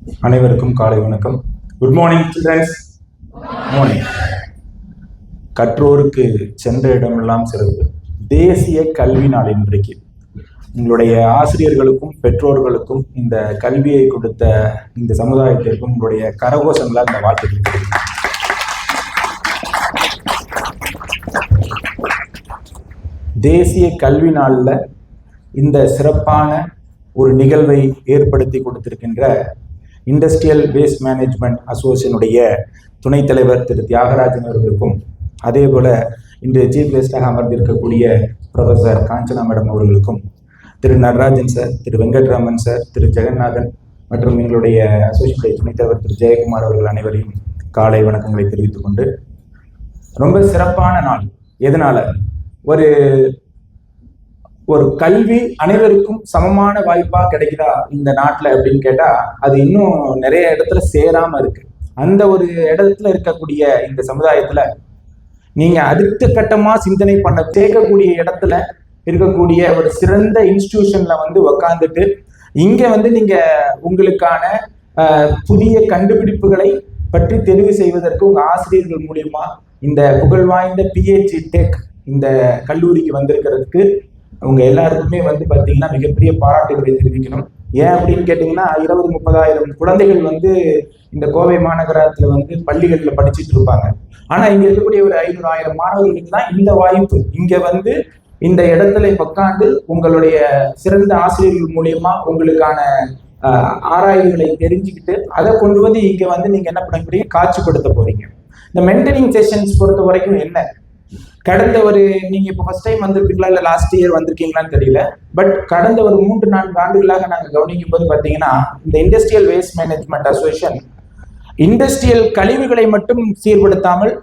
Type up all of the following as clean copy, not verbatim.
அனைவருக்கும் காலை வணக்கம். Good morning childrens. மார்னிங். கற்றோருக்கு சென்ற இடமெல்லாம் சிறப்பு. தேசிய கல்வி நாள் இன்றைக்கு. உங்களுடைய ஆசிரியர்களுக்கும் பெற்றோர்களுக்கும் இந்த கல்வியை கொடுத்த இந்த சமுதாயத்திற்கும் உங்களுடைய கரகோஷங்களால் இந்த வாழ்த்துக்கள். தேசிய கல்வி நாளில் இந்த சிறப்பான ஒரு நிகழ்வை ஏற்படுத்தி கொடுத்திருக்கின்ற இண்டஸ்ட்ரியல் வேஸ்ட் மேனேஜ்மெண்ட் அசோசியேஷனுடைய துணைத் தலைவர் திரு தியாகராஜன் அவர்களுக்கும், அதே போல இன்று சீஃப் கெஸ்டாக அமர்ந்திருக்கக்கூடிய ப்ரொஃபஸர் காஞ்சனா மேடம் அவர்களுக்கும், திரு நடராஜன் சார், திரு வெங்கட்ராமன் சார், திரு ஜெகநாதன் மற்றும் எங்களுடைய அசோசியேஷனுடைய துணைத் தலைவர் திரு ஜெயக்குமார் அவர்கள் அனைவரையும் காலை வணக்கங்களை தெரிவித்துக் கொண்டு, ரொம்ப சிறப்பான நாள். எதனால? ஒரு கல்வி அனைவருக்கும் சமமான வாய்ப்பா கிடைக்குதா இந்த நாட்டுல அப்படின்னு கேட்டா, அது இன்னும் நிறைய இடத்துல சேராம இருக்கு. அந்த ஒரு இடத்துல இருக்கக்கூடிய இந்த சமுதாயத்துல நீங்க அடுத்த கட்டமா சிந்தனை பண்ண சேர்க்கக்கூடிய இடத்துல இருக்கக்கூடிய ஒரு சிறந்த இன்ஸ்டிடியூஷன்ல உக்காந்துட்டு இங்க நீங்க உங்களுக்கான புதிய கண்டுபிடிப்புகளை பற்றி தெரிவு செய்வதற்கு உங்க ஆசிரியர்கள் மூலியமா இந்த புகழ்வாய்ந்த பிஹெச்டி டெக் இந்த கல்லூரிக்கு வந்திருக்கிறதுக்கு அவங்க எல்லாருக்குமே பார்த்தீங்கன்னா மிகப்பெரிய பாராட்டுகளை தெரிவிக்கணும். ஏன் அப்படின்னு கேட்டீங்கன்னா, 20-30,000 குழந்தைகள் இந்த கோவை மாநகரத்துல பள்ளிகளில் படிச்சுட்டு இருப்பாங்க. ஆனா இங்க இருக்கக்கூடிய ஒரு 500-1000 மாணவர்களுக்கு தான் இந்த வாய்ப்பு. இங்க இந்த இடத்துல உட்காந்து உங்களுடைய சிறந்த ஆசிரியர்கள் மூலியமா உங்களுக்கான ஆராய்வுகளை தெரிஞ்சுக்கிட்டு அதை கொண்டு இங்க நீங்க என்ன பண்ண போறீங்க, காட்சிப்படுத்த போறீங்க. இந்த மென்டரிங் செஷன்ஸ் பொறுத்த வரைக்கும் என்ன, கடந்த நீங்க இப்போ ஃபர்ஸ்ட் டைம் வந்திருக்கீங்களா இல்லை லாஸ்ட் இயர் வந்திருக்கீங்களான்னு தெரியல, பட் கடந்த 3-4 ஆண்டுகளாக நாங்கள் கவனிக்கும் போது பார்த்தீங்கன்னா, இந்த industrial waste management association industrial கழிவுகளை மட்டும் சீர்படுத்தாமல்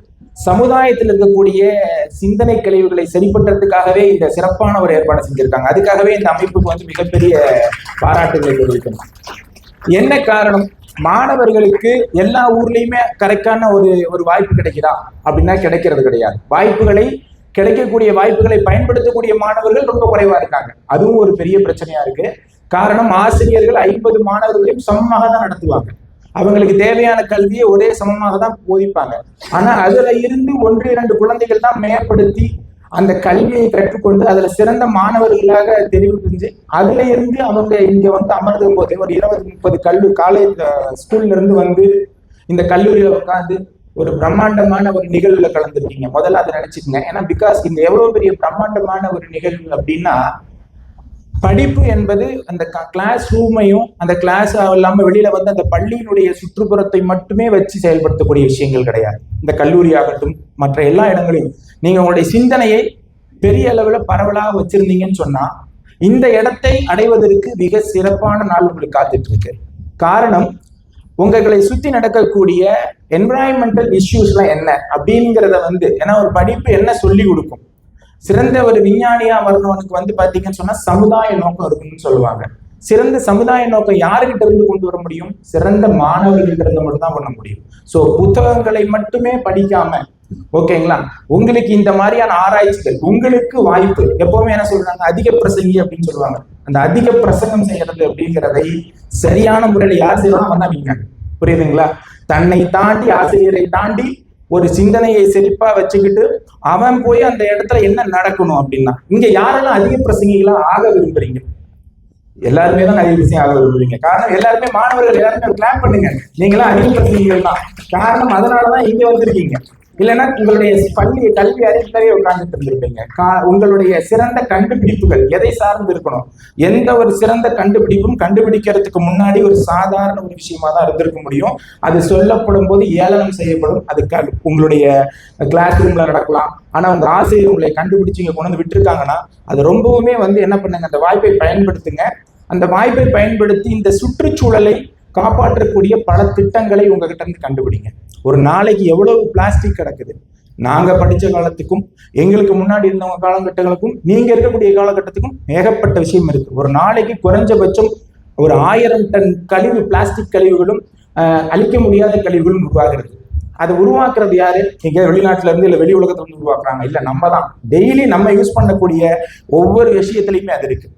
சமுதாயத்தில் இருக்கக்கூடிய சிந்தனை கழிவுகளை சரிபடுறதுக்காகவே இந்த சிறப்பான ஒரு ஏற்பாடு செஞ்சிருக்காங்க. அதுக்காகவே இந்த அமைப்புக்கு மிகப்பெரிய பாராட்டுகளை தெரிவிக்கணும். என்ன காரணம்? மாணவர்களுக்கு எல்லா ஊர்லயுமே கரெக்டான ஒரு வாய்ப்பு கிடைக்குதா அப்படின்னா கிடைக்கிறது கிடையாது. கிடைக்கக்கூடிய வாய்ப்புகளை பயன்படுத்தக்கூடிய மாணவர்கள் ரொம்ப குறைவா இருக்காங்க. அதுவும் ஒரு பெரிய பிரச்சனையா இருக்கு. காரணம், ஆசிரியர்கள் 50 மாணவர்களையும் சமமாக தான் நடத்துவாங்க. அவங்களுக்கு தேவையான கல்வியை ஒரே சமமாக தான் போதிப்பாங்க. ஆனா அதுல இருந்து 1-2 குழந்தைகள் தான் மேம்படுத்தி அந்த கல்வியை கற்றுக்கொண்டு அதுல சிறந்த மாணவர்களாக தெரிவு செஞ்சு அதுல இருந்து அவங்க இங்க அமர்ந்தும் போது ஒரு 20-30 காலேஜ் ஸ்கூல்ல இருந்து இந்த கல்லூரியில உட்காந்து ஒரு பிரம்மாண்டமான ஒரு நிகழ்வுல கலந்துருக்கீங்க. முதல்ல அதை நினைச்சுக்கங்க. ஏன்னா பிகாஸ் இந்த எவ்வளவு பெரிய பிரம்மாண்டமான ஒரு நிகழ்வு அப்படின்னா, படிப்பு என்பது அந்த கிளாஸ் ரூமையும் அந்த கிளாஸ் இல்லாம வெளியில அந்த பள்ளியினுடைய சுற்றுப்புறத்தை மட்டுமே வச்சு செயல்படுத்தக்கூடிய விஷயங்கள் கிடையாது. இந்த கல்லூரி ஆகட்டும் மற்ற எல்லா இடங்களையும் நீங்க உங்களுடைய சிந்தனையை பெரிய அளவுல பரவலாக வச்சிருந்தீங்கன்னு சொன்னா இந்த இடத்தை அடைவதற்கு மிக சிறப்பான நாள் உங்களுக்கு காத்துட்டு இருக்கு. காரணம், உங்களை சுத்தி நடக்கக்கூடிய என்விரான்மெண்டல் இஷ்யூஸ்லாம் என்ன அப்படிங்கிறத ஏன்னா ஒரு படிப்பு என்ன சொல்லி கொடுக்கும், சிறந்த ஒரு விஞ்ஞானியா வரணும்னுக்கு பாத்தீங்கன்னு சொன்னா சமுதாய நோக்கம் இருக்குன்னு சொல்லுவாங்க. சிறந்த சமுதாய நோக்கம் யாருக்கிட்ட இருந்து கொண்டு வர முடியும்? சிறந்த மாணவர்கள்ட்ட இருந்து மட்டும் தான் பண்ண முடியும். சோ புத்தகங்களை மட்டுமே படிக்காம, ஓகேங்களா, உங்களுக்கு இந்த மாதிரியான ஆராய்ச்சிகள், உங்களுக்கு வாய்ப்பு எப்பவுமே என்ன சொல்றாங்க, அதிக பிரசங்கி அப்படின்னு சொல்லுவாங்க. அந்த அதிக பிரசங்கம் செய்யறது அப்படிங்கிறதை சரியான முறையில யார் செய்யலாம் வந்தாங்க, புரியுதுங்களா? தன்னை தாண்டி, ஆசிரியரை தாண்டி ஒரு சிந்தனையை செழிப்பா வச்சுக்கிட்டு அவன் போய் அந்த இடத்துல என்ன நடக்கணும் அப்படின்னா, இங்க யாரெல்லாம் அதிக பிரசங்கிகளா ஆக விரும்புறீங்க? எல்லாருமே தான் அதிக பிரசங்க ஆக விரும்புறீங்க. காரணம், எல்லாருமே மாணவர்கள் எல்லாருமே கிளாப் பண்ணுங்க, நீங்களாம் அதிக பிரசங்கிகள் தான். காரணம், அதனாலதான் இங்க வந்திருக்கீங்க. இல்லைன்னா உங்களுடைய பள்ளி கல்வி அறிவிலே உட்கார்ந்துட்டு இருந்திருப்பீங்க. உங்களுடைய சிறந்த கண்டுபிடிப்புகள் எதை சார்ந்து இருக்கணும்? எந்த ஒரு சிறந்த கண்டுபிடிப்பும் கண்டுபிடிக்கிறதுக்கு முன்னாடி ஒரு சாதாரண ஒரு விஷயமா தான் இருந்திருக்க முடியும். அது சொல்லப்படும் போது ஏளனம் செய்யப்படும். அது உங்களுடைய கிளாஸ் ரூம்ல நடக்கலாம். ஆனா உங்க ஆசிரியர் உங்களை கண்டுபிடிச்சு இங்க கொண்டு விட்டுருக்காங்கன்னா அது ரொம்பவுமே என்ன பண்ணுங்க, அந்த வாய்ப்பை பயன்படுத்துங்க. அந்த வாய்ப்பை பயன்படுத்தி இந்த சுற்றுச்சூழலை காப்பாற்றக்கூடிய பல திட்டங்களை உங்ககிட்ட இருந்து கண்டுபிடிங்க. ஒரு நாளைக்கு எவ்வளவு பிளாஸ்டிக் கிடக்குது? நாங்க படிச்ச காலத்துக்கும் எங்களுக்கு முன்னாடி இருந்தவங்க காலகட்டங்களுக்கும் நீங்க இருக்கக்கூடிய காலகட்டத்துக்கும் ஏகப்பட்ட விஷயம் இருக்கு. ஒரு நாளைக்கு குறைஞ்சபட்சம் ஒரு 1000 டன் கழிவு, பிளாஸ்டிக் கழிவுகளும் அழிக்க முடியாத கழிவுகளும் உருவாகிறது. அதை உருவாக்குறது யாரு? இங்க வெளிநாட்டுல இருந்து இல்ல வெளி உலகத்துல இருந்து உருவாக்குறாங்க? இல்ல, நம்ம தான். டெய்லி நம்ம யூஸ் பண்ணக்கூடிய ஒவ்வொரு விஷயத்திலையுமே அது இருக்கு.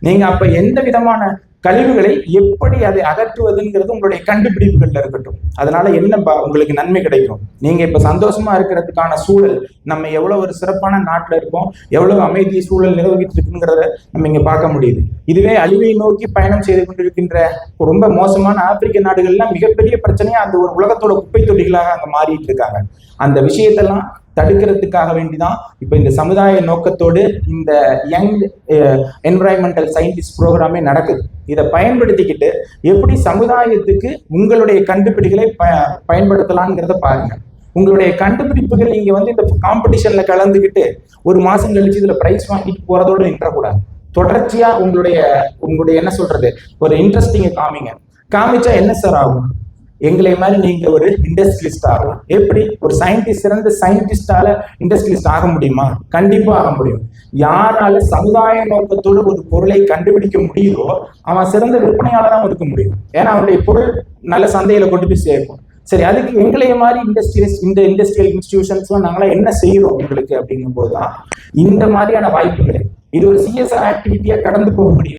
நீங்க அப்ப எந்த விதமான கழிவுகளை எப்படி அதை அகற்றுவதுங்கிறது உங்களுடைய கண்டுபிடிப்புகள்ல இருக்கட்டும். அதனால என்ன உங்களுக்கு நன்மை கிடைக்கும்? நீங்க இப்ப சந்தோஷமா இருக்கிறதுக்கான சூழல், நம்ம எவ்வளவு ஒரு சிறப்பான நாட்டுல இருக்கோம், எவ்வளவு அமைதி சூழல் நிலவிட்டு இருக்குங்கிறத நம்ம இங்க பார்க்க முடியுது. இதுவே அழிவை நோக்கி பயணம் செய்து கொண்டிருக்கின்ற ரொம்ப மோசமான ஆப்பிரிக்க நாடுகள்லாம் மிகப்பெரிய பிரச்சனையா அந்த ஒரு உலகத்தோட குப்பை தொட்டிகளாக அங்க மாறிட்டு இருக்காங்க. அந்த விஷயத்தெல்லாம் தடுக்கிறதுக்காக வேண்டிதான் இப்ப இந்த சமுதாய நோக்கத்தோடு இந்த யங் என்விரான்மெண்டல் சயின்டிஸ்ட் ப்ரோக்ராமே நடக்குது. இதை பயன்படுத்திக்கிட்டு எப்படி சமுதாயத்துக்கு உங்களுடைய கண்டுபிடிப்புகளை பயன்படுத்தலாம்ங்கிறத பாருங்க. உங்களுடைய கண்டுபிடிப்புகள் நீங்க இந்த காம்படிஷன்ல கலந்துக்கிட்டு ஒரு மாசம் கழிச்சு இதுல பிரைஸ் வாங்கிட்டு போறதோடு நின்றக்கூடாது. தொடர்ச்சியா உங்களுடைய என்ன சொல்றது, ஒரு இன்ட்ரெஸ்டிங்க காமிச்சா என்ன சார் ஆகும்? எங்களை மாதிரி நீங்க ஒரு இண்டஸ்ட்ரியலிஸ்ட் ஆகலாம். எப்படி ஒரு சயின்டிஸ்ட், சிறந்த சயின்டிஸ்டால இண்டஸ்ட்ரியலிஸ்ட் ஆக முடியுமா? கண்டிப்பா ஆக முடியும். யாரால சமுதாய நோக்கத்தோடு ஒரு பொருளை கண்டுபிடிக்க முடியுதோ அவன் சிறந்த விற்பனையாளராகவும் இருக்க முடியும். ஏன்னா அவனுடைய பொருள் நல்ல சந்தையில கொண்டு போய் சேர்க்கும். சரி, அதுக்கு எங்களைய மாதிரி இண்டஸ்ட்ரியல் இன்ஸ்டிடியூஷன்ஸ்லாம் நாங்களாம் என்ன செய்யறோம் உங்களுக்கு அப்படிங்கும் போதுதான் இந்த மாதிரியான வாய்ப்புகளை இது ஒரு சிஎஸ்ஆர் ஆக்டிவிட்டியா கடந்து போக முடியும்.